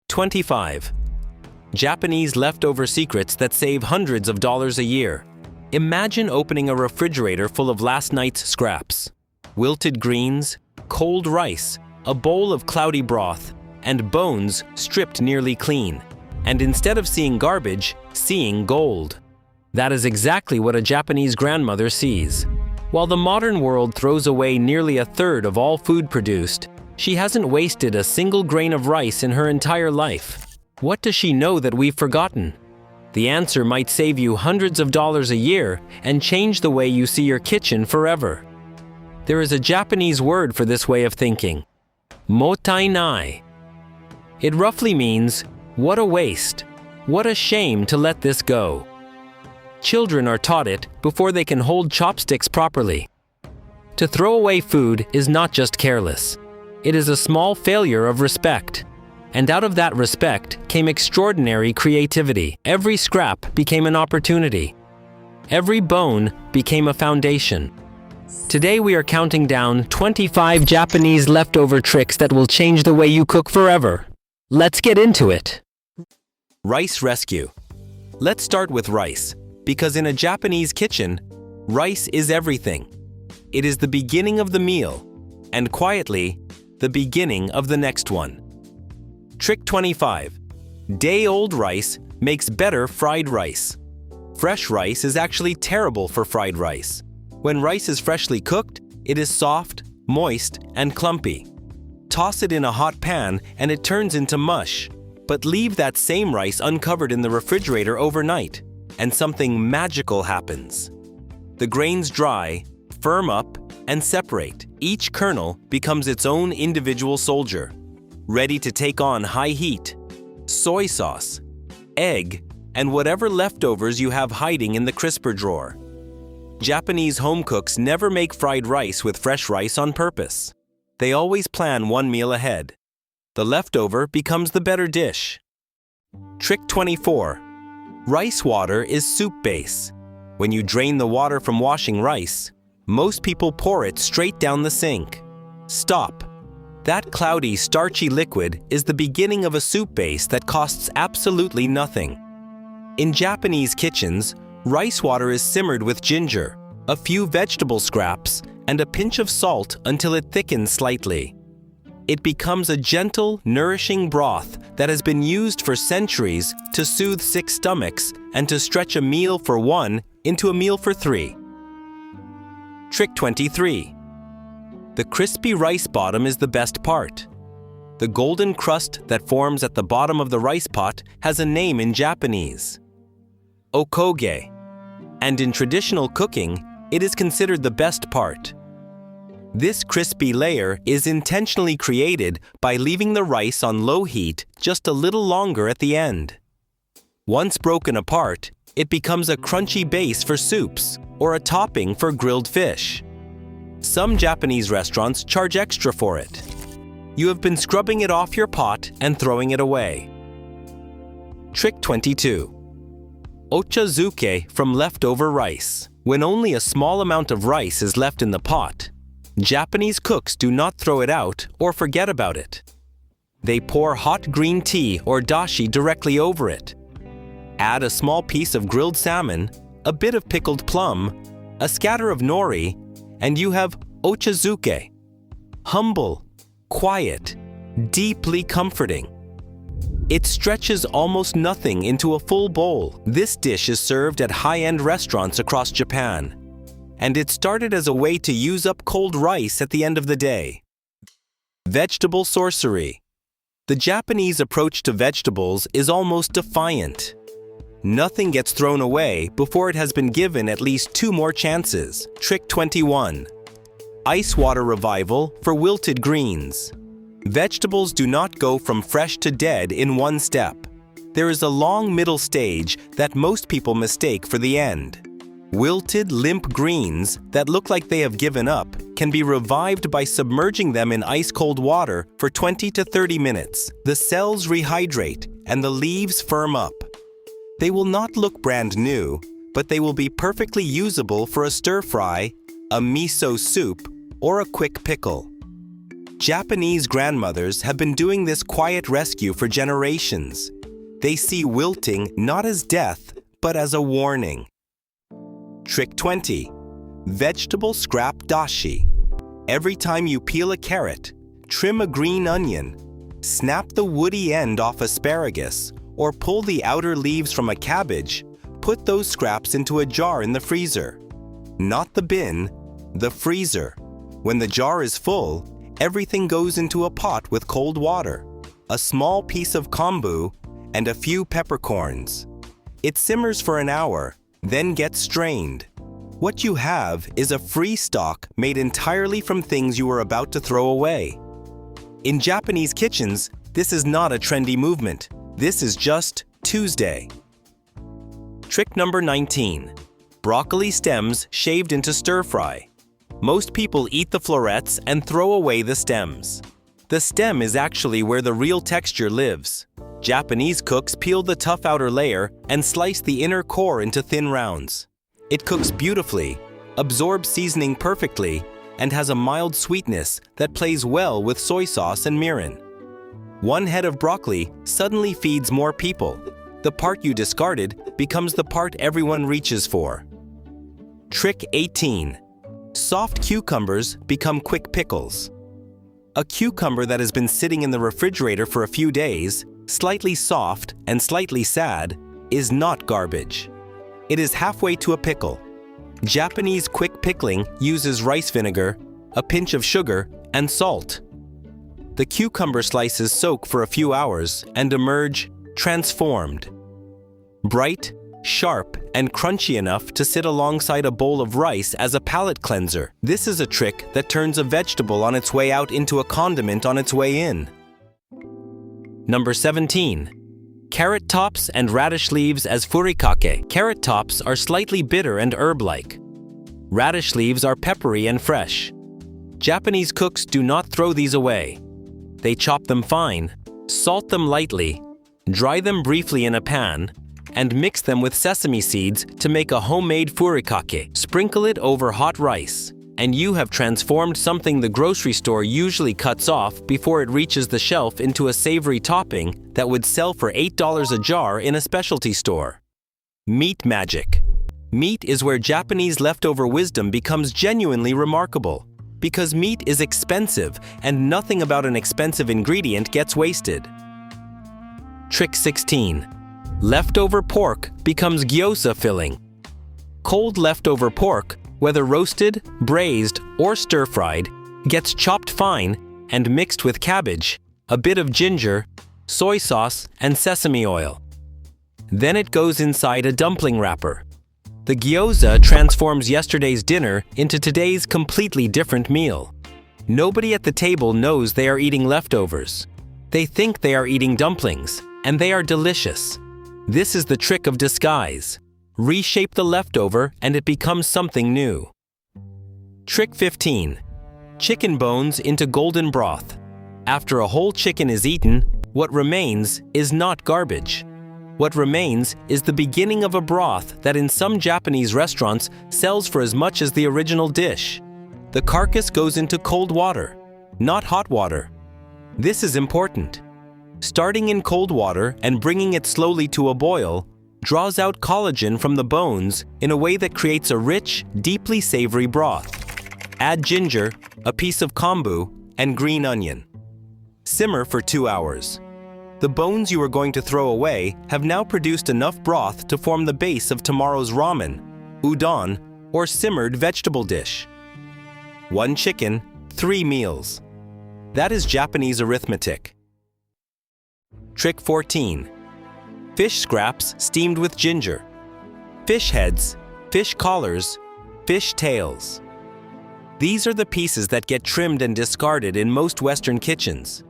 25. Japanese leftover secrets that save hundreds of dollars a year. Imagine opening a refrigerator full of last night's scraps. Wilted greens, cold rice, a bowl of cloudy broth, and bones stripped nearly clean. And instead of seeing garbage, seeing gold. That is exactly what a Japanese grandmother sees. While the modern world throws away nearly a third of all food produced, she hasn't wasted a single grain of rice in her entire life. What does she know that we've forgotten? The answer might save you hundreds of dollars a year and change the way you see your kitchen forever. There is a Japanese word for this way of thinking: Mottainai. It roughly means, what a waste, what a shame to let this go. Children are taught it before they can hold chopsticks properly. To throw away food is not just careless. It is a small failure of respect. And out of that respect came extraordinary creativity. Every scrap became an opportunity. Every bone became a foundation. Today we are counting down 25 Japanese leftover tricks that will change the way you cook forever. Let's get into it. Rice rescue. Let's start with rice, because in a Japanese kitchen, rice is everything. It is the beginning of the meal, and quietly, the beginning of the next one. Trick 25. Day-old rice makes better fried rice. Fresh rice is actually terrible for fried rice. When rice is freshly cooked, it is soft, moist, and clumpy. Toss it in a hot pan and it turns into mush. But leave that same rice uncovered in the refrigerator overnight, and something magical happens. The grains dry, firm up, and separate. Each kernel becomes its own individual soldier, ready to take on high heat, soy sauce, egg, and whatever leftovers you have hiding in the crisper drawer. Japanese home cooks never make fried rice with fresh rice on purpose. They always plan one meal ahead. The leftover becomes the better dish. Trick 24. Rice water is soup base. When you drain the water from washing rice, most people pour it straight down the sink. Stop. That cloudy, starchy liquid is the beginning of a soup base that costs absolutely nothing. In Japanese kitchens, rice water is simmered with ginger, a few vegetable scraps, and a pinch of salt until it thickens slightly. It becomes a gentle, nourishing broth that has been used for centuries to soothe sick stomachs and to stretch a meal for one into a meal for three. Trick 23. The crispy rice bottom is the best part. The golden crust that forms at the bottom of the rice pot has a name in Japanese: ochazuke. And in traditional cooking, it is considered the best part. This crispy layer is intentionally created by leaving the rice on low heat just a little longer at the end. Once broken apart, it becomes a crunchy base for soups or a topping for grilled fish. Some Japanese restaurants charge extra for it. You have been scrubbing it off your pot and throwing it away. Trick 22. Ochazuke from leftover rice. When only a small amount of rice is left in the pot, Japanese cooks do not throw it out or forget about it. They pour hot green tea or dashi directly over it. Add a small piece of grilled salmon, a bit of pickled plum, a scatter of nori, and you have ochazuke. Humble, quiet, deeply comforting. It stretches almost nothing into a full bowl. This dish is served at high-end restaurants across Japan, and it started as a way to use up cold rice at the end of the day. Vegetable sorcery. The Japanese approach to vegetables is almost defiant. Nothing gets thrown away before it has been given at least 2 more chances. Trick 21. Ice water revival for wilted greens. Vegetables do not go from fresh to dead in one step. There is a long middle stage that most people mistake for the end. Wilted, limp greens that look like they have given up can be revived by submerging them in ice-cold water for 20 to 30 minutes. The cells rehydrate and the leaves firm up. They will not look brand new, but they will be perfectly usable for a stir-fry, a miso soup, or a quick pickle. Japanese grandmothers have been doing this quiet rescue for generations. They see wilting not as death, but as a warning. Trick 20. Vegetable scrap dashi. Every time you peel a carrot, trim a green onion, snap the woody end off asparagus, or pull the outer leaves from a cabbage, put those scraps into a jar in the freezer. Not the bin, the freezer. When the jar is full, everything goes into a pot with cold water, a small piece of kombu, and a few peppercorns. It simmers for an hour, then gets strained. What you have is a free stock made entirely from things you are about to throw away. In Japanese kitchens, this is not a trendy movement. This is just Tuesday. Trick number 19. Broccoli stems shaved into stir-fry. Most people eat the florets and throw away the stems. The stem is actually where the real texture lives. Japanese cooks peel the tough outer layer and slice the inner core into thin rounds. It cooks beautifully, absorbs seasoning perfectly, and has a mild sweetness that plays well with soy sauce and mirin. One head of broccoli suddenly feeds more people. The part you discarded becomes the part everyone reaches for. Trick 18. Soft cucumbers become quick pickles. A cucumber that has been sitting in the refrigerator for a few days, slightly soft and slightly sad, is not garbage. It is halfway to a pickle. Japanese quick pickling uses rice vinegar, a pinch of sugar, and salt. The cucumber slices soak for a few hours and emerge transformed. Bright, sharp, and crunchy enough to sit alongside a bowl of rice as a palate cleanser. This is a trick that turns a vegetable on its way out into a condiment on its way in. Number 17. Carrot tops and radish leaves as furikake. Carrot tops are slightly bitter and herb-like. Radish leaves are peppery and fresh. Japanese cooks do not throw these away. They chop them fine, salt them lightly, dry them briefly in a pan, and mix them with sesame seeds to make a homemade furikake. Sprinkle it over hot rice, and you have transformed something the grocery store usually cuts off before it reaches the shelf into a savory topping that would sell for $8 a jar in a specialty store. Meat magic. Meat is where Japanese leftover wisdom becomes genuinely remarkable, because meat is expensive and nothing about an expensive ingredient gets wasted. Trick 16. Leftover pork becomes gyoza filling. Cold leftover pork, whether roasted, braised, or stir-fried, gets chopped fine and mixed with cabbage, a bit of ginger, soy sauce, and sesame oil. Then it goes inside a dumpling wrapper. The gyoza transforms yesterday's dinner into today's completely different meal. Nobody at the table knows they are eating leftovers. They think they are eating dumplings, and they are delicious. This is the trick of disguise. Reshape the leftover and it becomes something new. Trick 15. Chicken bones into golden broth. After a whole chicken is eaten, what remains is not garbage. What remains is the beginning of a broth that in some Japanese restaurants sells for as much as the original dish. The carcass goes into cold water, not hot water. This is important. Starting in cold water and bringing it slowly to a boil draws out collagen from the bones in a way that creates a rich, deeply savory broth. Add ginger, a piece of kombu, and green onion. Simmer for 2 hours. The bones you are going to throw away have now produced enough broth to form the base of tomorrow's ramen, udon, or simmered vegetable dish. 1 chicken, 3 meals. That is Japanese arithmetic. Trick 14. Fish scraps steamed with ginger. Fish heads, fish collars, fish tails. These are the pieces that get trimmed and discarded in most Western kitchens.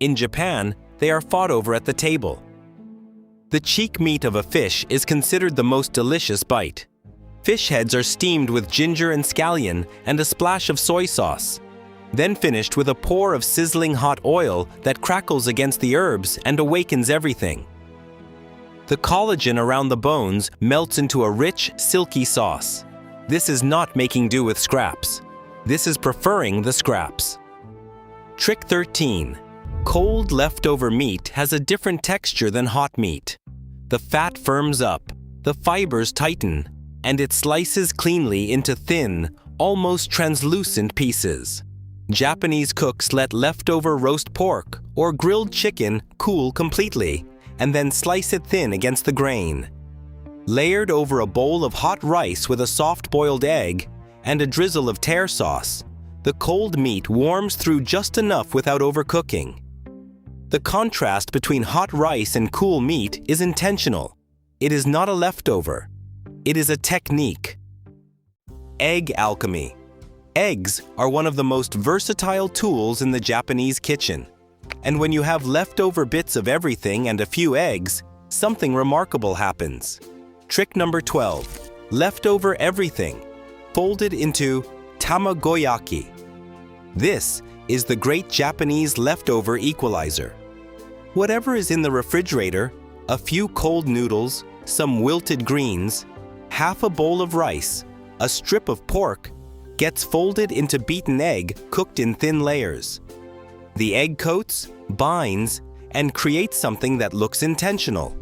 In Japan, they are fought over at the table. The cheek meat of a fish is considered the most delicious bite. Fish heads are steamed with ginger and scallion and a splash of soy sauce, then finished with a pour of sizzling hot oil that crackles against the herbs and awakens everything. The collagen around the bones melts into a rich, silky sauce. This is not making do with scraps. This is preferring the scraps. Trick 13. Cold leftover meat has a different texture than hot meat. The fat firms up, the fibers tighten, and it slices cleanly into thin, almost translucent pieces. Japanese cooks let leftover roast pork or grilled chicken cool completely, and then slice it thin against the grain. Layered over a bowl of hot rice with a soft-boiled egg and a drizzle of tare sauce, the cold meat warms through just enough without overcooking. The contrast between hot rice and cool meat is intentional. It is not a leftover. It is a technique. Egg alchemy. Eggs are one of the most versatile tools in the Japanese kitchen. And when you have leftover bits of everything and a few eggs, something remarkable happens. Trick number 12. Leftover everything, folded into tamagoyaki. This is the great Japanese leftover equalizer. Whatever is in the refrigerator, a few cold noodles, some wilted greens, half a bowl of rice, a strip of pork, gets folded into beaten egg cooked in thin layers. The egg coats, binds, and creates something that looks intentional.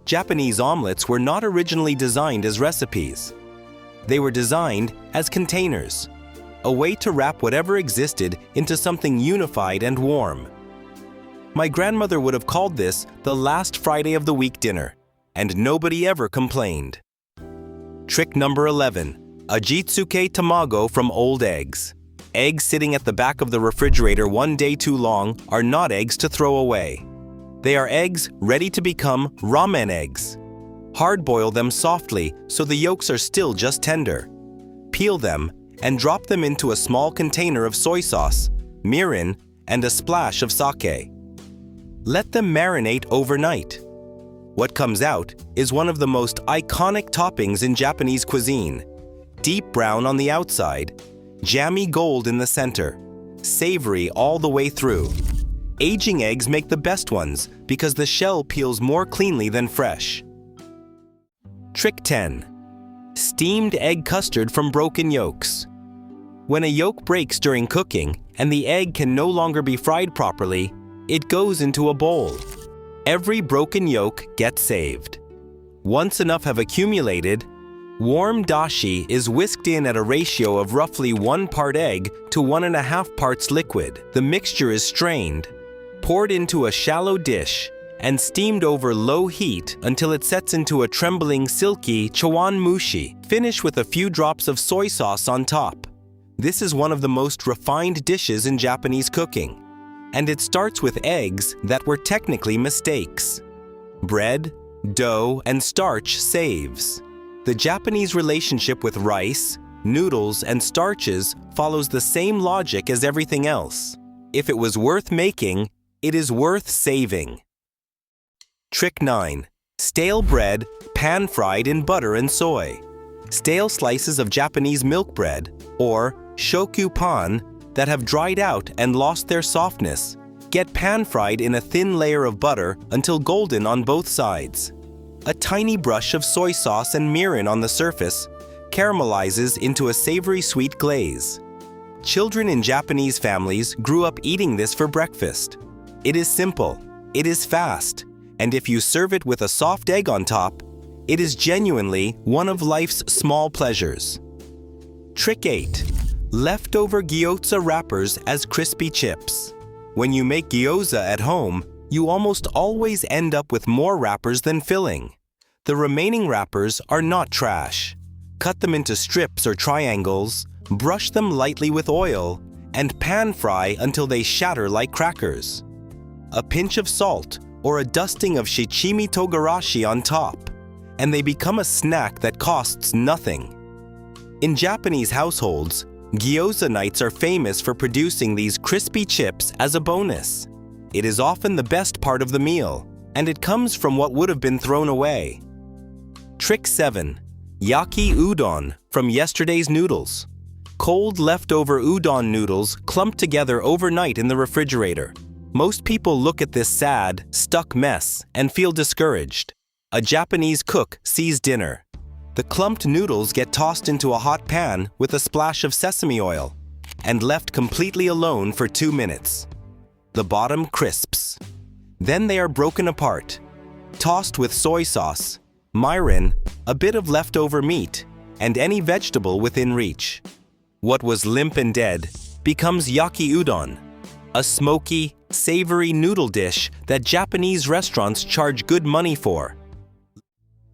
Japanese omelets were not originally designed as recipes. They were designed as containers, a way to wrap whatever existed into something unified and warm. My grandmother would have called this the last Friday of the week dinner, and nobody ever complained. Trick number 11. Ochazuke tamago from old eggs. Eggs sitting at the back of the refrigerator one day too long are not eggs to throw away. They are eggs ready to become ramen eggs. Hard-boil them softly so the yolks are still just tender. Peel them and drop them into a small container of soy sauce, mirin, and a splash of sake. Let them marinate overnight. What comes out is one of the most iconic toppings in Japanese cuisine. Deep brown on the outside, jammy gold in the center, savory all the way through. Aging eggs make the best ones because the shell peels more cleanly than fresh. Trick 10. Steamed egg custard from broken yolks. When a yolk breaks during cooking and the egg can no longer be fried properly, it goes into a bowl. Every broken yolk gets saved. Once enough have accumulated, warm dashi is whisked in at a ratio of roughly 1 part egg to 1.5 parts liquid. The mixture is strained, poured into a shallow dish, and steamed over low heat until it sets into a trembling silky chawanmushi. Finish with a few drops of soy sauce on top. This is one of the most refined dishes in Japanese cooking, and it starts with eggs that were technically mistakes. Bread, dough, and starch saves. The Japanese relationship with rice, noodles, and starches follows the same logic as everything else. If it was worth making, it is worth saving. Trick 9. Stale bread, pan-fried in butter and soy. Stale slices of Japanese milk bread, or shokupan, that have dried out and lost their softness, get pan-fried in a thin layer of butter until golden on both sides. A tiny brush of soy sauce and mirin on the surface caramelizes into a savory sweet glaze. Children in Japanese families grew up eating this for breakfast. It is simple, it is fast, and if you serve it with a soft egg on top, it is genuinely one of life's small pleasures. Trick 8. Leftover gyoza wrappers as crispy chips. When you make gyoza at home, you almost always end up with more wrappers than filling. The remaining wrappers are not trash. Cut them into strips or triangles, brush them lightly with oil, and pan fry until they shatter like crackers. A pinch of salt or a dusting of shichimi togarashi on top, and they become a snack that costs nothing. In Japanese households, gyoza nights are famous for producing these crispy chips as a bonus. It is often the best part of the meal, and it comes from what would have been thrown away. Trick 7. Yaki udon from yesterday's noodles. Cold leftover udon noodles clumped together overnight in the refrigerator. Most people look at this sad, stuck mess and feel discouraged. A Japanese cook sees dinner. The clumped noodles get tossed into a hot pan with a splash of sesame oil. and left completely alone for 2 minutes. The bottom crisps. Then they are broken apart, tossed with soy sauce, mirin, a bit of leftover meat, and any vegetable within reach. What was limp and dead becomes yaki udon, a smoky, savory noodle dish that Japanese restaurants charge good money for.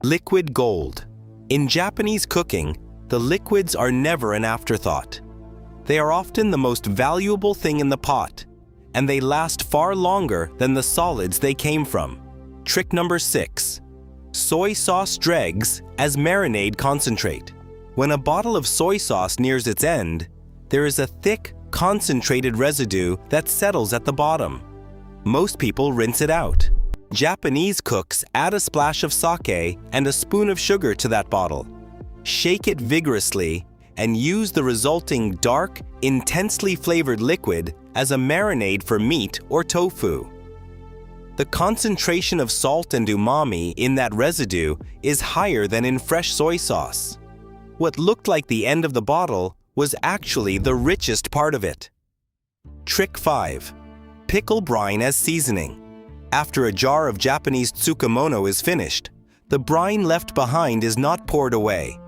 Liquid gold. In Japanese cooking, the liquids are never an afterthought. They are often the most valuable thing in the pot, and they last far longer than the solids they came from. Trick number 6. Soy sauce dregs as marinade concentrate. When a bottle of soy sauce nears its end, there is a thick, concentrated residue that settles at the bottom. Most people rinse it out. Japanese cooks add a splash of sake and a spoon of sugar to that bottle. Shake it vigorously and use the resulting dark, intensely flavored liquid as a marinade for meat or tofu. The concentration of salt and umami in that residue is higher than in fresh soy sauce. What looked like the end of the bottle was actually the richest part of it. Trick 5. Pickle brine as seasoning. After a jar of Japanese tsukemono is finished, the brine left behind is not poured away.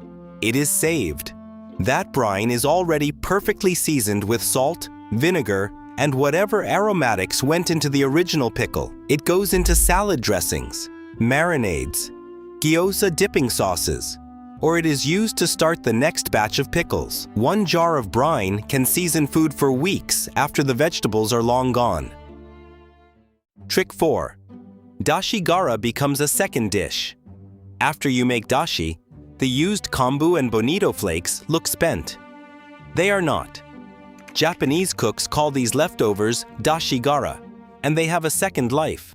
It is saved. That brine is already perfectly seasoned with salt, vinegar, and whatever aromatics went into the original pickle. It goes into salad dressings, marinades, gyoza dipping sauces, or it is used to start the next batch of pickles. 1 jar of brine can season food for weeks after the vegetables are long gone. Trick 4. Dashigara becomes a second dish. After you make dashi, the used kombu and bonito flakes look spent. They are not. Japanese cooks call these leftovers dashigara, and they have a second life.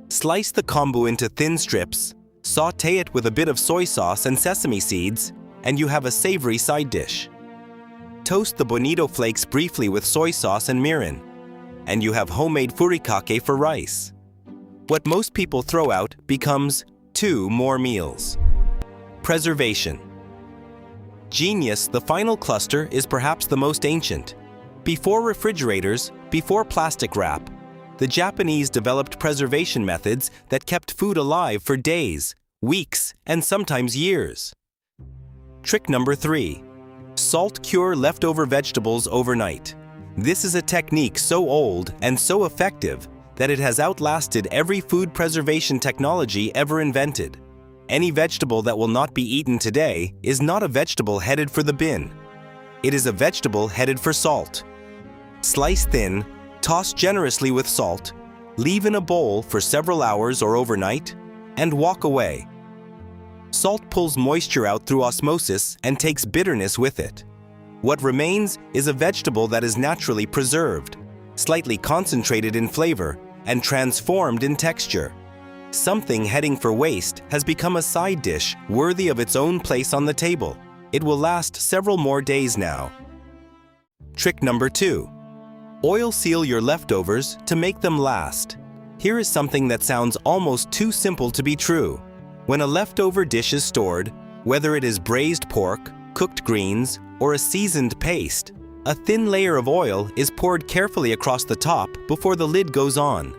Slice the kombu into thin strips, saute it with a bit of soy sauce and sesame seeds, and you have a savory side dish. Toast the bonito flakes briefly with soy sauce and mirin, and you have homemade furikake for rice. What most people throw out becomes 2 more meals. Preservation. Genius, the final cluster, is perhaps the most ancient. Before refrigerators, before plastic wrap, the Japanese developed preservation methods that kept food alive for days, weeks, and sometimes years. Trick number 3. Salt cure leftover vegetables overnight. This is a technique so old and so effective that it has outlasted every food preservation technology ever invented. Any vegetable that will not be eaten today is not a vegetable headed for the bin. It is a vegetable headed for salt. Slice thin, toss generously with salt, leave in a bowl for several hours or overnight, and walk away. Salt pulls moisture out through osmosis and takes bitterness with it. What remains is a vegetable that is naturally preserved, slightly concentrated in flavor, and transformed in texture. Something heading for waste has become a side dish worthy of its own place on the table. It will last several more days now. Trick number 2. Oil seal your leftovers to make them last. Here is something that sounds almost too simple to be true. When a leftover dish is stored, whether it is braised pork, cooked greens, or a seasoned paste, a thin layer of oil is poured carefully across the top before the lid goes on.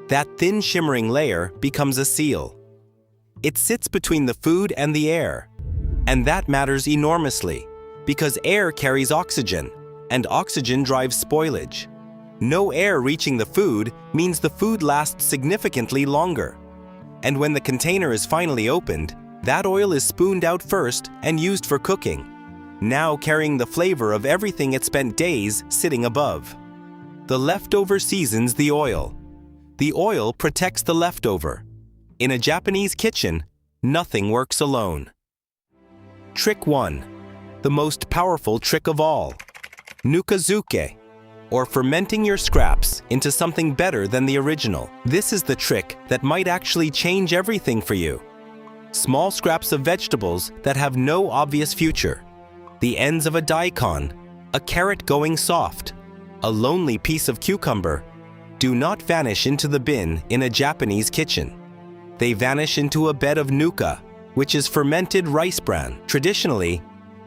That thin shimmering layer becomes a seal. It sits between the food and the air, and that matters enormously because air carries oxygen, and oxygen drives spoilage. No air reaching the food means the food lasts significantly longer. And when the container is finally opened, that oil is spooned out first and used for cooking, now carrying the flavor of everything it spent days sitting above. The leftover seasons the oil. The oil protects the leftover. In a Japanese kitchen, nothing works alone. Trick 1. The most powerful trick of all. Nukazuke, or fermenting your scraps into something better than the original. This is the trick that might actually change everything for you. Small scraps of vegetables that have no obvious future. The ends of a daikon, a carrot going soft, a lonely piece of cucumber, do not vanish into the bin in a Japanese kitchen. They vanish into a bed of nuka, which is fermented rice bran. Traditionally,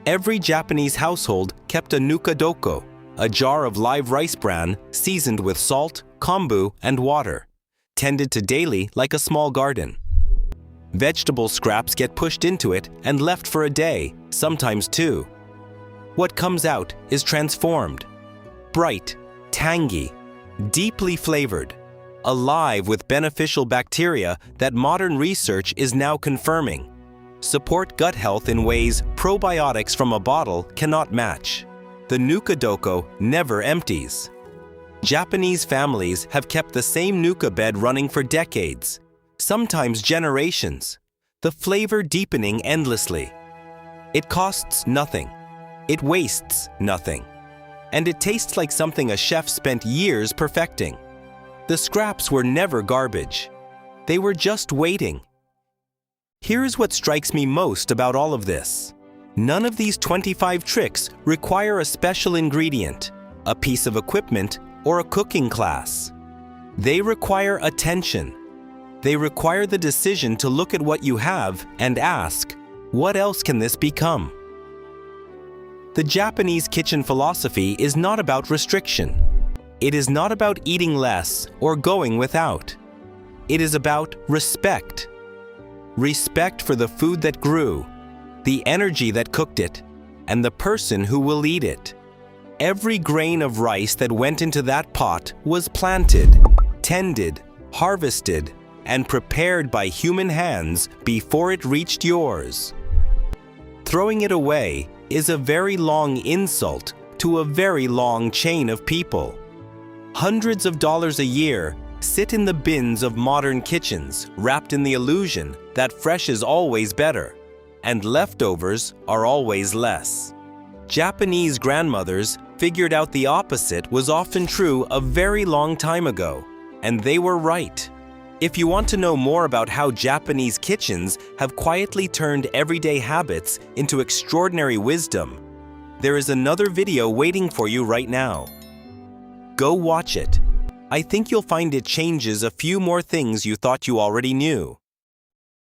every Japanese household kept a nukadoko, a jar of live rice bran seasoned with salt, kombu, and water, tended to daily like a small garden. Vegetable scraps get pushed into it and left for a day, sometimes two. What comes out is transformed, bright, tangy, deeply flavored, alive with beneficial bacteria that modern research is now confirming support gut health in ways probiotics from a bottle cannot match. The nukazuke never empties. Japanese families have kept the same nuka bed running for decades, sometimes generations, the flavor deepening endlessly. It costs nothing. It wastes nothing. And it tastes like something a chef spent years perfecting. The scraps were never garbage. They were just waiting. Here's what strikes me most about all of this. None of these 25 tricks require a special ingredient, a piece of equipment, or a cooking class. They require attention. They require the decision to look at what you have and ask, what else can this become? The Japanese kitchen philosophy is not about restriction. It is not about eating less or going without. It is about respect. Respect for the food that grew, the energy that cooked it, and the person who will eat it. Every grain of rice that went into that pot was planted, tended, harvested, and prepared by human hands before it reached yours. Throwing it away is a very long insult to a very long chain of people. Hundreds of dollars a year sit in the bins of modern kitchens, wrapped in the illusion that fresh is always better, and leftovers are always less. Japanese grandmothers figured out the opposite was often true a very long time ago, and they were right. If you want to know more about how Japanese kitchens have quietly turned everyday habits into extraordinary wisdom, there is another video waiting for you right now. Go watch it. I think you'll find it changes a few more things you thought you already knew.